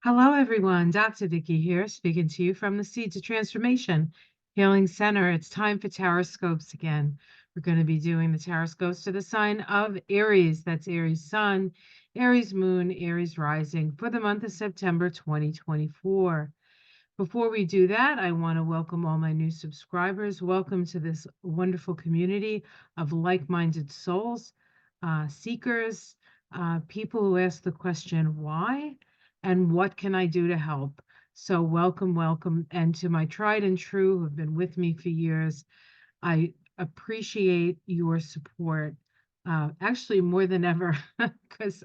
Hello, everyone. Dr. Vicky here, speaking to you from the Seeds of Transformation Healing Center. It's time for Tarot Scopes again. We're going to be doing the Tarot Scopes to the sign of Aries. That's Aries Sun, Aries Moon, Aries Rising for the month of September 2024. Before we do that, I want to welcome all my new subscribers. Welcome to this wonderful community of like-minded souls, seekers, people who ask the question, why and what can I do to help? So welcome, welcome. And to my tried and true who have been with me for years, I appreciate your support, actually more than ever, because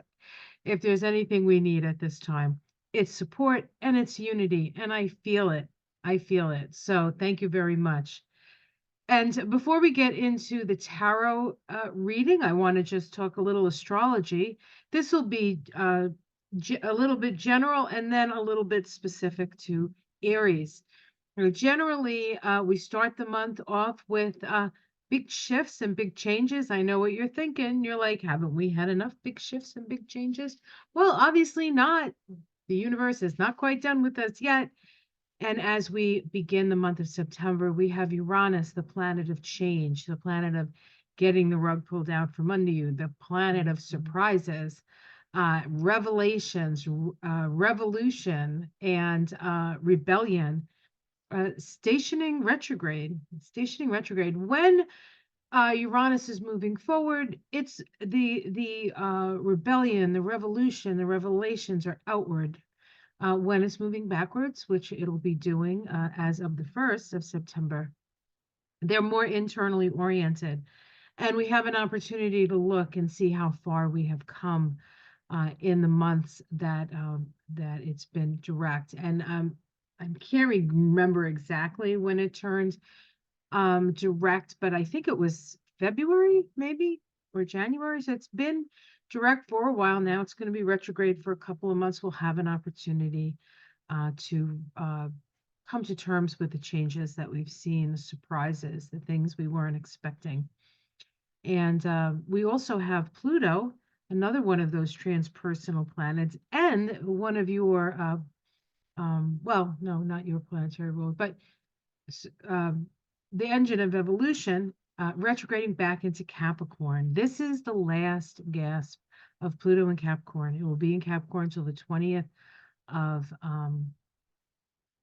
if there's anything we need at this time, it's support and it's unity. And I feel it. I feel it. So thank you very much. And before we get into the tarot reading, I want to just talk a little astrology. This will be a little bit general and then a little bit specific to Aries. Generally, we start the month off with big shifts and big changes. I know what you're thinking. You're like, haven't we had enough big shifts and big changes? Well, obviously not. The universe is not quite done with us yet. And as we begin the month of September, we have Uranus, the planet of change, the planet of getting the rug pulled out from under you, the planet of surprises, revelations, revolution, and rebellion. Stationing retrograde. When Uranus is moving forward, it's the rebellion, the revolution, the revelations are outward. When it's moving backwards, which it'll be doing as of the 1st of September, they're more internally oriented. And we have an opportunity to look and see how far we have come in the months that it's been direct. And I can't remember exactly when it turned direct, but I think it was February, maybe, or January. So it's been direct for a while now. It's going to be retrograde for a couple of months. We'll have an opportunity to come to terms with the changes that we've seen, the surprises, the things we weren't expecting. And we also have Pluto, another one of those transpersonal planets, and one of your, well, no, not your planetary rule, but um, the engine of evolution, retrograding back into Capricorn. This is the last gasp of Pluto in Capricorn. It will be in Capricorn until the 20th of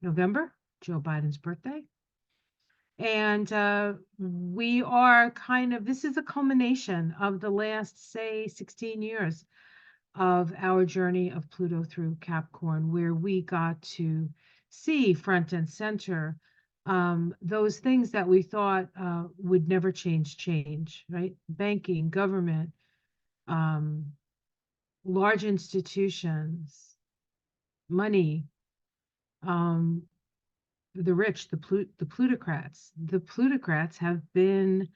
November, Joe Biden's birthday. And we are kind of, this is a culmination of the last, say, 16 years of our journey of Pluto through Capricorn, where we got to see front and center those things that we thought would never change, right? Banking, government, um, large institutions, money, um, the rich, the plutocrats. The plutocrats have been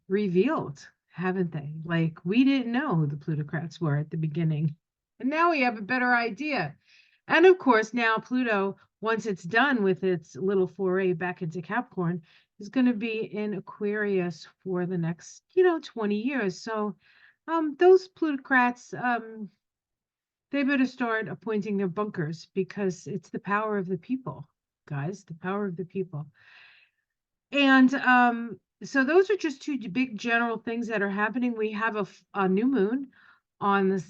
revealed, haven't they? Like we didn't know who the plutocrats were at the beginning. And now we have a better idea. And of course, now Pluto, once it's done with its little foray back into Capricorn, is going to be in Aquarius for the next, 20 years. So those plutocrats, they better start appointing their bunkers because it's the power of the people, guys, the power of the people. And so those are just two big general things that are happening. We have a new moon on the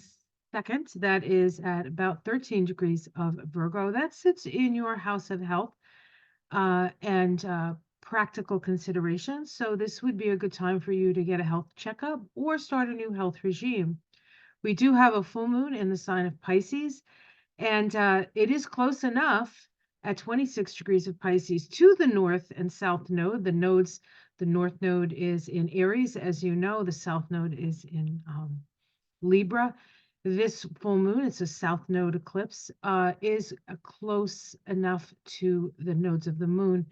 2nd that is at about 13 degrees of Virgo. That sits in your house of health and practical considerations. So this would be a good time for you to get a health checkup or start a new health regime. We do have a full moon in the sign of Pisces, and it is close enough at 26 degrees of Pisces to the north and south node. The north node is in Aries, as you know, the south node is in Libra. This full moon, it's a south node eclipse, is close enough to the nodes of the moon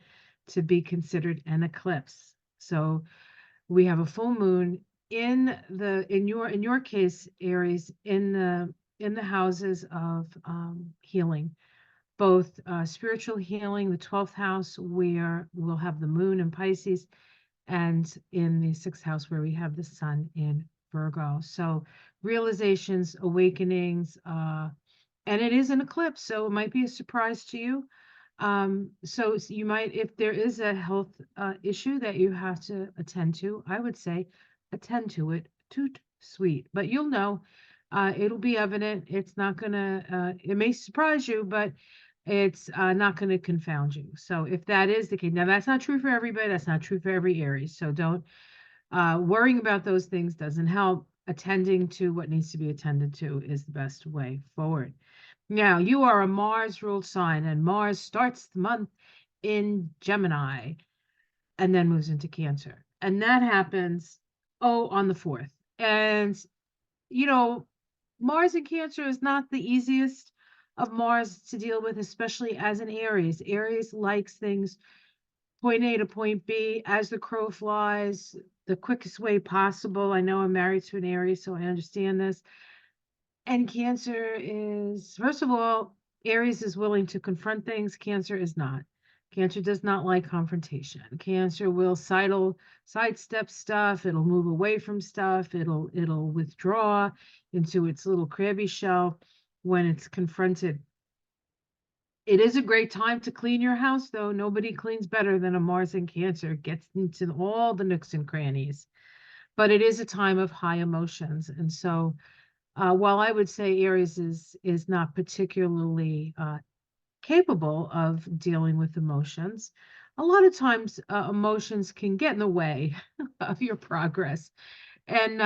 to be considered an eclipse. So we have a full moon in your case, Aries, in the houses of healing, both spiritual healing, the 12th house, where we'll have the moon in Pisces, and in the 6th house, where we have the sun in Virgo. So realizations, awakenings, and it is an eclipse, so it might be a surprise to you. So you might, if there is a health issue that you have to attend to, I would say attend to it. Toot sweet, but you'll know. It'll be evident. It's not gonna. It may surprise you, but it's not going to confound you. So if that is the case, now that's not true for everybody. That's not true for every Aries. So don't worrying about those things doesn't help. Attending to what needs to be attended to is the best way forward. Now, you are a Mars ruled sign, and Mars starts the month in Gemini and then moves into Cancer. And that happens, on the 4th. And, you know, Mars in Cancer is not the easiest of Mars to deal with, especially as an Aries. Aries likes things point A to point B as the crow flies, the quickest way possible. I know I'm married to an Aries, so I understand this. And Cancer is, first of all, Aries is willing to confront things. Cancer is not. Cancer does not like confrontation. Cancer will sidestep stuff. It'll move away from stuff. It'll withdraw into its little crabby shell when it's confronted. It is a great time to clean your house, though. Nobody cleans better than a Mars in Cancer. It gets into all the nooks and crannies. But it is a time of high emotions. And so while I would say Aries is not particularly capable of dealing with emotions, a lot of times emotions can get in the way of your progress, and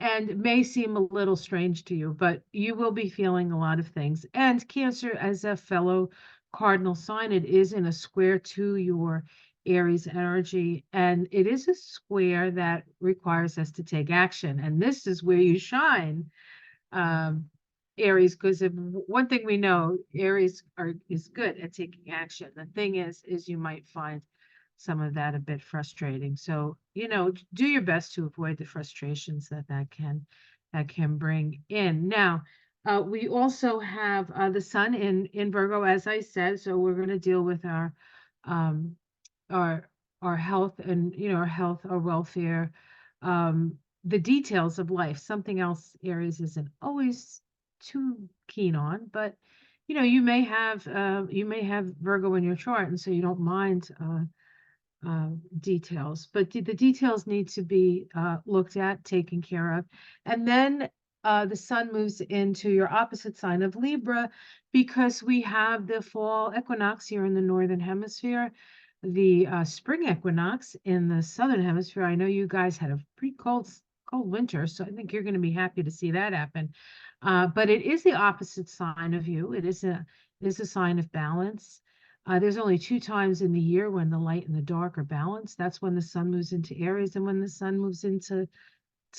it may seem a little strange to you, but you will be feeling a lot of things. And Cancer, as a fellow cardinal sign, it is in a square to your Aries energy, and it is a square that requires us to take action. And this is where you shine, um, Aries, because if one thing we know, Aries is good at taking action. The thing is you might find some of that a bit frustrating. So, do your best to avoid the frustrations that can bring in. Now, we also have the sun in Virgo, as I said. So we're going to deal with um, our our health and our health, our welfare, um, the details of life. Something else Aries isn't always too keen on, but you may have Virgo in your chart, and so you don't mind details, but the details need to be looked at, taken care of. And then the sun moves into your opposite sign of Libra, because we have the fall equinox here in the northern hemisphere, the spring equinox in the southern hemisphere. I know you guys had a pretty cold winter, so I think you're going to be happy to see that happen. But it is the opposite sign of you. It is a sign of balance. There's only two times in the year when the light and the dark are balanced. That's when the sun moves into Aries and when the sun moves into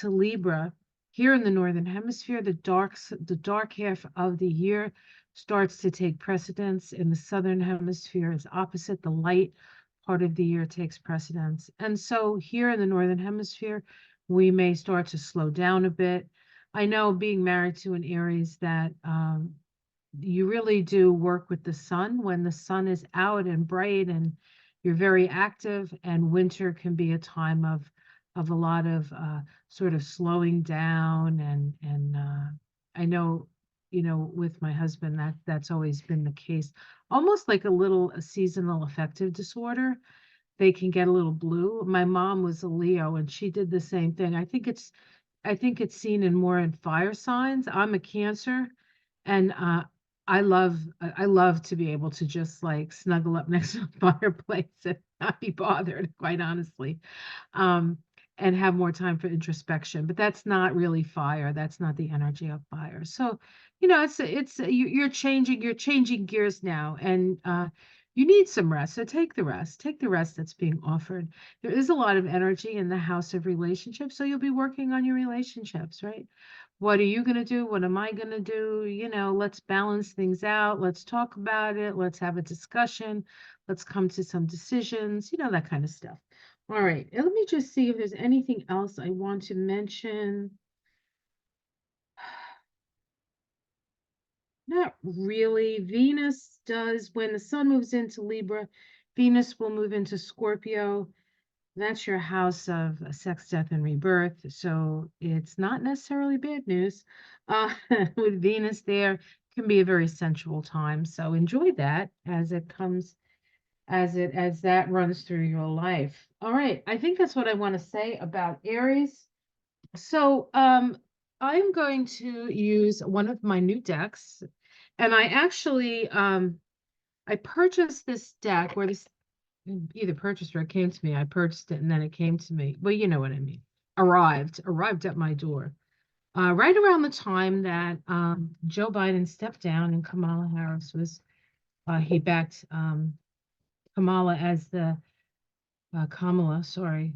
Libra. Here in the northern hemisphere, the dark half of the year starts to take precedence. In the southern hemisphere, it's opposite. The light part of the year takes precedence. And so here in the northern hemisphere, we may start to slow down a bit. I know, being married to an Aries, that you really do work with the sun when the sun is out and bright and you're very active, and winter can be a time of a lot of sort of slowing down, and I know, with my husband, that's always been the case, almost like a seasonal affective disorder. They can get a little blue. My mom was a Leo and she did the same thing. I think it's seen in fire signs. I'm a Cancer, and I love to be able to just like snuggle up next to the fireplace and not be bothered, quite honestly, um, and have more time for introspection. But that's not really fire. That's not the energy of fire. So, you're changing gears now, and you need some rest. So take the rest. Take the rest that's being offered. There is a lot of energy in the house of relationships, so you'll be working on your relationships, right? What are you going to do? What am I going to do? Let's balance things out. Let's talk about it. Let's have a discussion. Let's come to some decisions, that kind of stuff. All right. And let me just see if there's anything else I want to mention. Not really. Venus does, when the sun moves into Libra, Venus will move into Scorpio. That's your house of sex, death, and rebirth. So it's not necessarily bad news with Venus there. can be a very sensual time. So enjoy that as it comes, as that runs through your life. All right, I think that's what I want to say about Aries. So I'm going to use one of my new decks, and I actually I purchased this deck, where this either purchased or it came to me. I purchased it and then it came to me. Well, you know what I mean. Arrived at my door. Right around the time that Joe Biden stepped down and Kamala Harris was, he backed Kamala as the Kamala, sorry,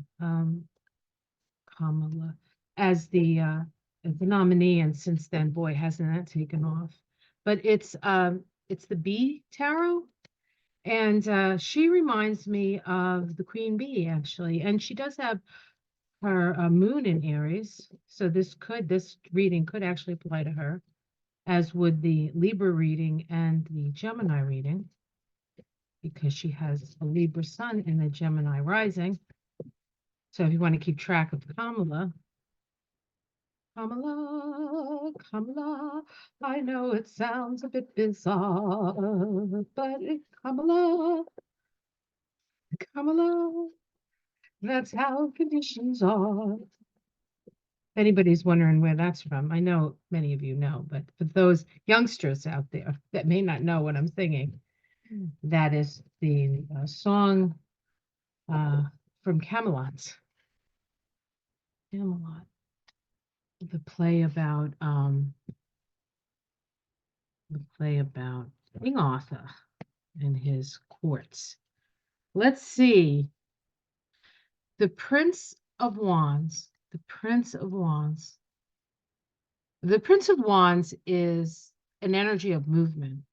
Kamala as the nominee, and since then, boy, hasn't that taken off. But it's the Bee Tarot, and she reminds me of the Queen Bee, actually, and she does have her moon in Aries, so this reading could actually apply to her, as would the Libra reading and the Gemini reading, because she has a Libra sun and a Gemini rising. So if you want to keep track of Kamala, Kamala, I know it sounds a bit bizarre, but Kamala, that's how conditions are. If anybody's wondering where that's from, I know many of you know, but for those youngsters out there that may not know what I'm singing, that is the song from Camelot. Camelot, the play about King Arthur and his courts. Let's see. The Prince of Wands. The Prince of Wands. The Prince of Wands is an energy of movement.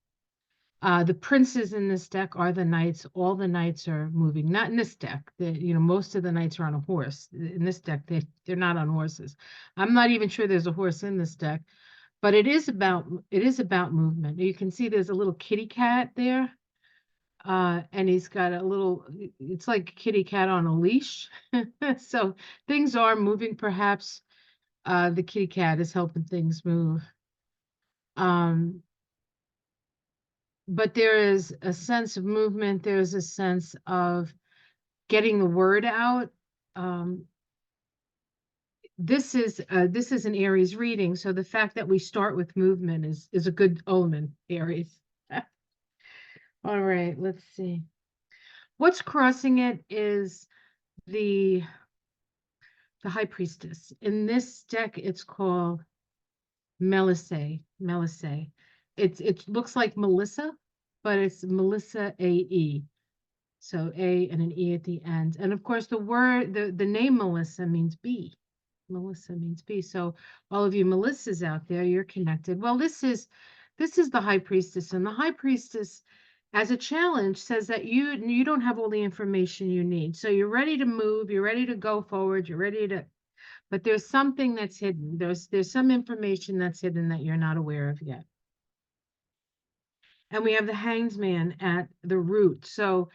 The princes in this deck are the knights. All the knights are moving. Not in this deck. Most of the knights are on a horse. In this deck, they're not on horses. I'm not even sure there's a horse in this deck, but it is about movement. You can see there's a little kitty cat there, and he's got a little. It's like a kitty cat on a leash. So things are moving. Perhaps the kitty cat is helping things move. But there is a sense of movement. There's a sense of getting the word out. This is an Aries reading, so the fact that we start with movement is a good omen, Aries. All right, let's see. What's crossing it is the High Priestess. In this deck, it's called Melissae. Melissae. It looks like Melissa, but it's Melissa AE. So A and an E at the end. And of course, the name Melissa means bee. Melissa means bee. So all of you Melissas out there, you're connected. Well, this is the High Priestess, and the High Priestess, as a challenge, says that you don't have all the information you need. So you're ready to move, you're ready to go forward, but there's something that's hidden. There's some information that's hidden that you're not aware of yet. And we have the Hanged Man at the root. So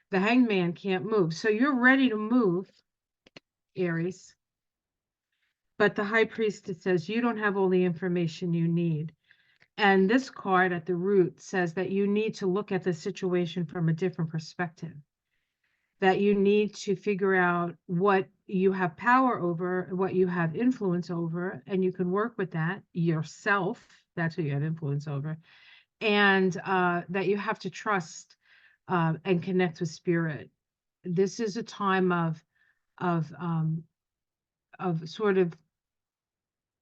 the Hanged Man can't move. So you're ready to move, Aries. But the High Priestess says you don't have all the information you need. And this card at the root says that you need to look at the situation from a different perspective, that you need to figure out what you have power over, what you have influence over, and you can work with that yourself. That's what you have influence over. And that you have to trust and connect with spirit. This is a time of sort of,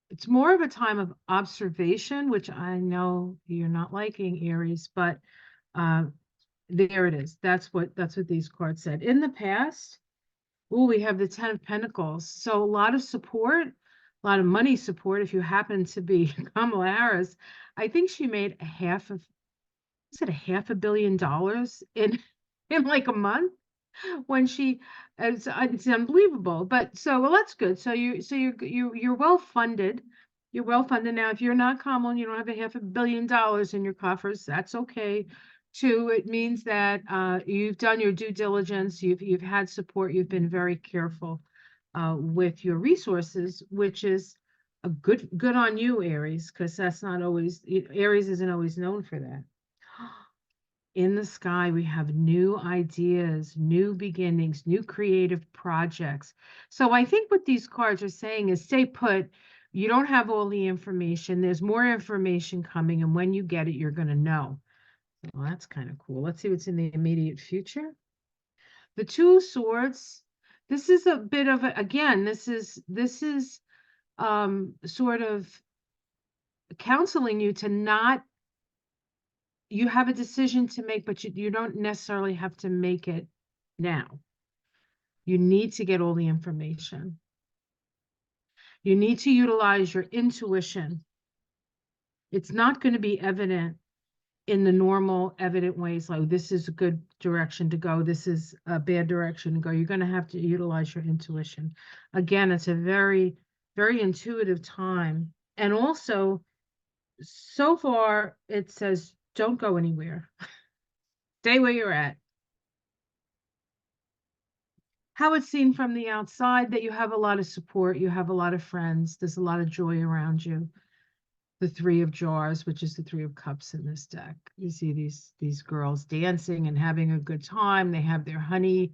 it's more of a time of observation, which I know you're not liking, Aries, but there it is. That's what these cards said. In the past, we have the Ten of Pentacles. So a lot of support, a lot of money support. If you happen to be Kamala Harris, I think she made $500 million in like a month, when it's unbelievable. But well, that's good. So you're well funded. You're well funded now. If you're not Kamala and you don't have $500 million in your coffers, that's okay too. It means that you've done your due diligence. You've had support. You've been very careful with your resources, which is a good on you, Aries, because that's not always, Aries isn't always known for that. In the sky, we have new ideas, new beginnings, new creative projects. So I think what these cards are saying is stay put. You don't have all the information. There's more information coming, and when you get it, you're going to know. Well, that's kind of cool. Let's see what's in the immediate future. The Two of Swords. This is a bit of a, again, this is sort of counseling you to not, you have a decision to make, but you don't necessarily have to make it now. You need to get all the information. You need to utilize your intuition. It's not going to be evident in the normal evident ways, like this is a good direction to go, this is a bad direction to go. You're going to have to utilize your intuition. Again, it's a very, very intuitive time. And also, so far, it says, don't go anywhere. Stay where you're at. How it's seen from the outside, that you have a lot of support, you have a lot of friends, there's a lot of joy around you. The Three of Jars, which is the Three of Cups in this deck. You see these girls dancing and having a good time. They have their honey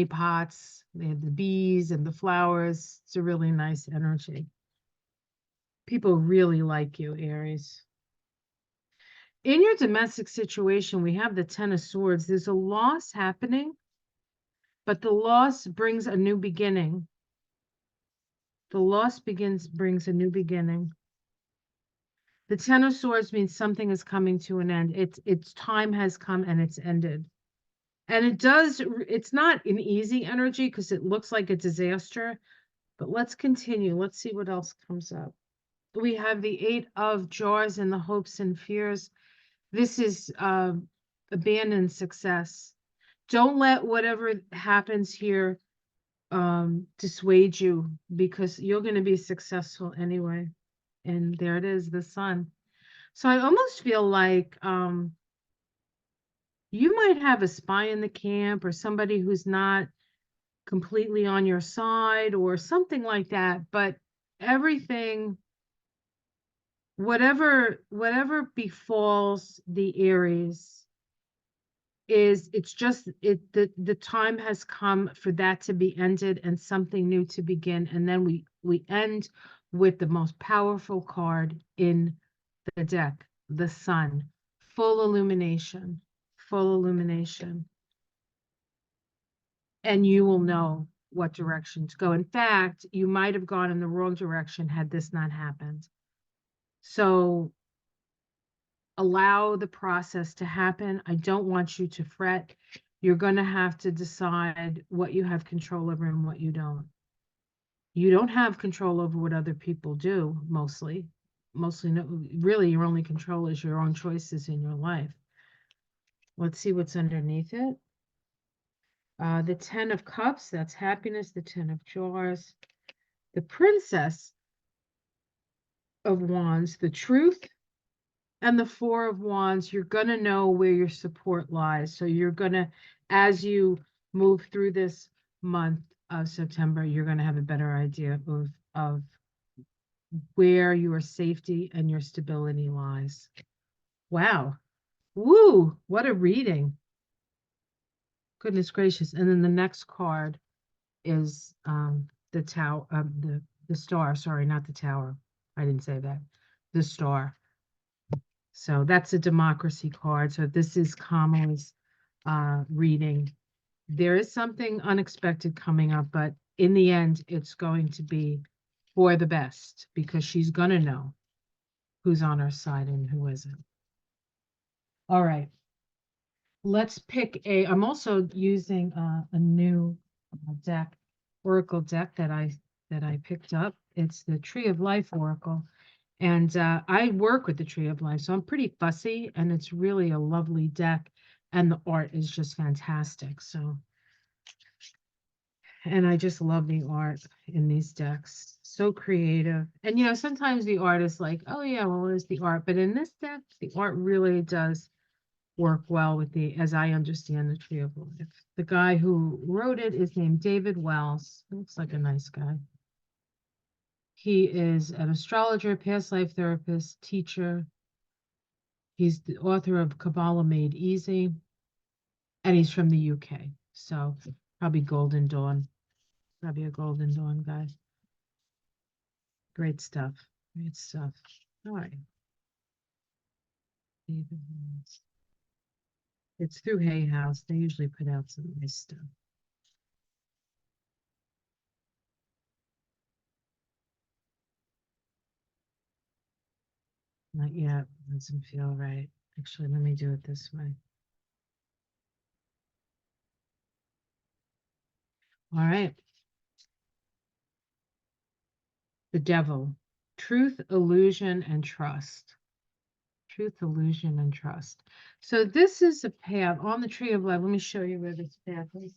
pots, they have the bees and the flowers. It's a really nice energy. People really like you, Aries. In your domestic situation, we have the Ten of Swords. There's a loss happening, but the loss brings a new beginning. The loss brings a new beginning. The Ten of Swords means something is coming to an end. Its time has come and it's ended. And it's not an easy energy because it looks like a disaster, but let's continue. Let's see what else comes up. We have the Eight of Jars and the hopes and fears. This is abandon success. Don't let whatever happens here dissuade you, because you're going to be successful anyway. And there it is, the Sun. So I almost feel like you might have a spy in the camp or somebody who's not completely on your side or something like that, but everything, whatever befalls the Aries, the time has come for that to be ended and something new to begin. And then we end with the most powerful card in the deck, the Sun. Full illumination, full illumination. And you will know what direction to go. In fact, you might have gone in the wrong direction had this not happened. So allow the process to happen. I don't want you to fret. You're going to have to decide what you have control over and what you don't. You don't have control over what other people do, mostly. No, really, your only control is your own choices in your life. Let's see what's underneath it. The Ten of Cups, that's happiness. The Ten of Jars. The Princess of Wands, the truth. And the Four of Wands, you're going to know where your support lies. So you're going to, as you move through this month of September, you're going to have a better idea of where your safety and your stability lies. Wow. Woo, what a reading. Goodness gracious. And then the next card is the tower, the star. Sorry, not the tower. I didn't say that. The star. So that's a democracy card. So this is Kamala's reading. There is something unexpected coming up, but in the end, it's going to be for the best, because she's going to know who's on her side and who isn't. All right. Let's pick I'm also using a new deck, Oracle deck that I picked up. It's the Tree of Life Oracle. And I work with the Tree of Life, so I'm pretty fussy, and it's really a lovely deck, and the art is just fantastic. So, and I just love the art in these decks. So creative. And, you know, sometimes the art is like, oh, yeah, well, it's the art. But in this deck, the art really does work well with as I understand, the Tree of Life. The guy who wrote it is named David Wells. Looks like a nice guy. He is an astrologer, past life therapist, teacher. He's the author of Kabbalah Made Easy, and he's from the UK. So probably Golden Dawn. Probably a Golden Dawn guy. Great stuff. Great stuff. All right. It's through Hay House. They usually put out some nice stuff. Not yet. Doesn't feel right. Actually, let me do it this way. All right. The devil. Truth, illusion, and trust. Truth, illusion, and trust. So this is a path on the tree of life. Let me show you where this path is.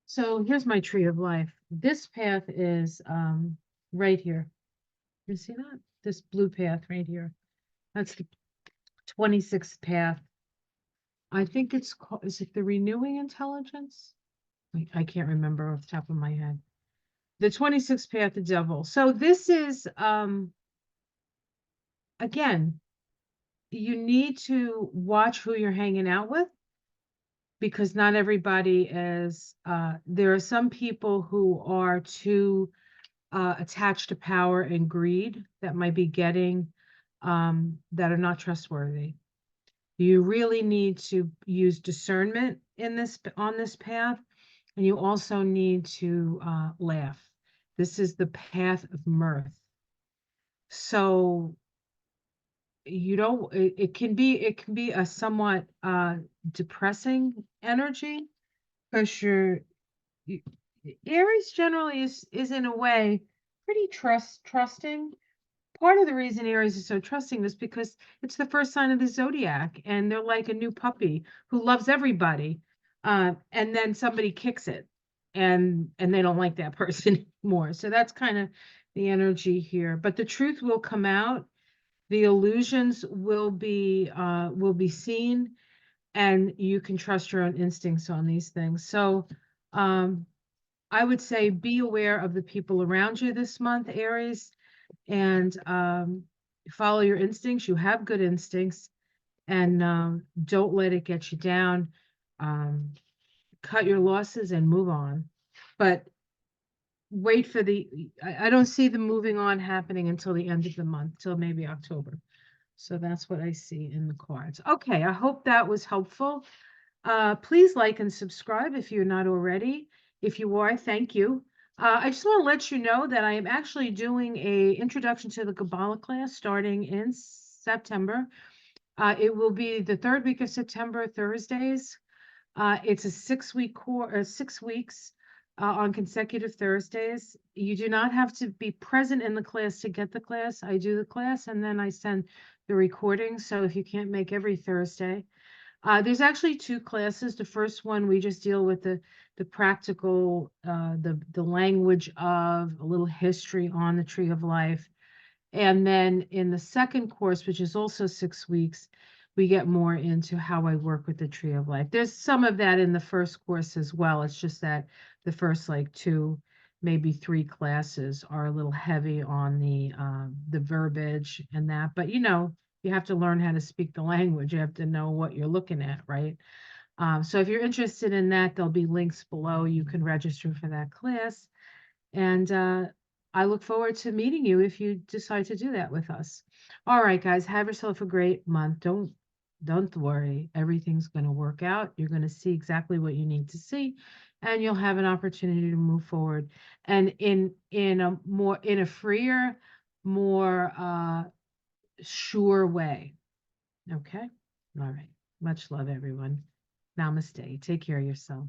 So here's my tree of life. This path is right here. You see that? This blue path right here. That's the 26th path. I think it's called, is it the renewing intelligence? I can't remember off the top of my head. The 26th path, the devil. So this is, again, you need to watch who you're hanging out with, because not everybody is, there are some people who are too attached to power and greed that might be getting, that are not trustworthy. You really need to use discernment in this, on this path, and you also need to laugh. This is the path of mirth. So you don't, it can be a somewhat depressing energy, because you, Aries generally is in a way pretty trusting. Part of the reason Aries is so trusting is because it's the first sign of the zodiac, and they're like a new puppy who loves everybody, and then somebody kicks it, and they don't like that person anymore. So that's kind of the energy here. But the truth will come out. The illusions will be seen, and you can trust your own instincts on these things. So I would say be aware of the people around you this month, Aries, and follow your instincts. You have good instincts, and don't let it get you down. Um, Cut your losses and move on. But wait for I don't see the moving on happening until the end of the month, till maybe October. So that's what I see in the cards. Okay, I hope that was helpful. Please like and subscribe if you're not already. If you are, thank you. I just want to let you know that I am actually doing a introduction to the Kabbalah class starting in September. It will be the third week of September, Thursdays. It's a 6-week course, 6 weeks on consecutive Thursdays. You do not have to be present in the class to get the class. I do the class and then I send the recording. So if you can't make every Thursday, there's actually 2 classes. The first one, we just deal with the practical, the language of a little history on the Tree of Life. And then in the second course, which is also 6 weeks, we get more into how I work with the Tree of Life. There's some of that in the first course as well. It's just that the first like 2, maybe 3 classes are a little heavy on the verbiage and that. But you have to learn how to speak the language. You have to know what you're looking at, right? So if you're interested in that, there'll be links below. You can register for that class. And I look forward to meeting you if you decide to do that with us. All right, guys, have yourself a great month. Don't worry. Everything's going to work out. You're going to see exactly what you need to see, and you'll have an opportunity to move forward. And in a freer, more sure way. Okay? All right. Much love, everyone. Namaste. Take care of yourself.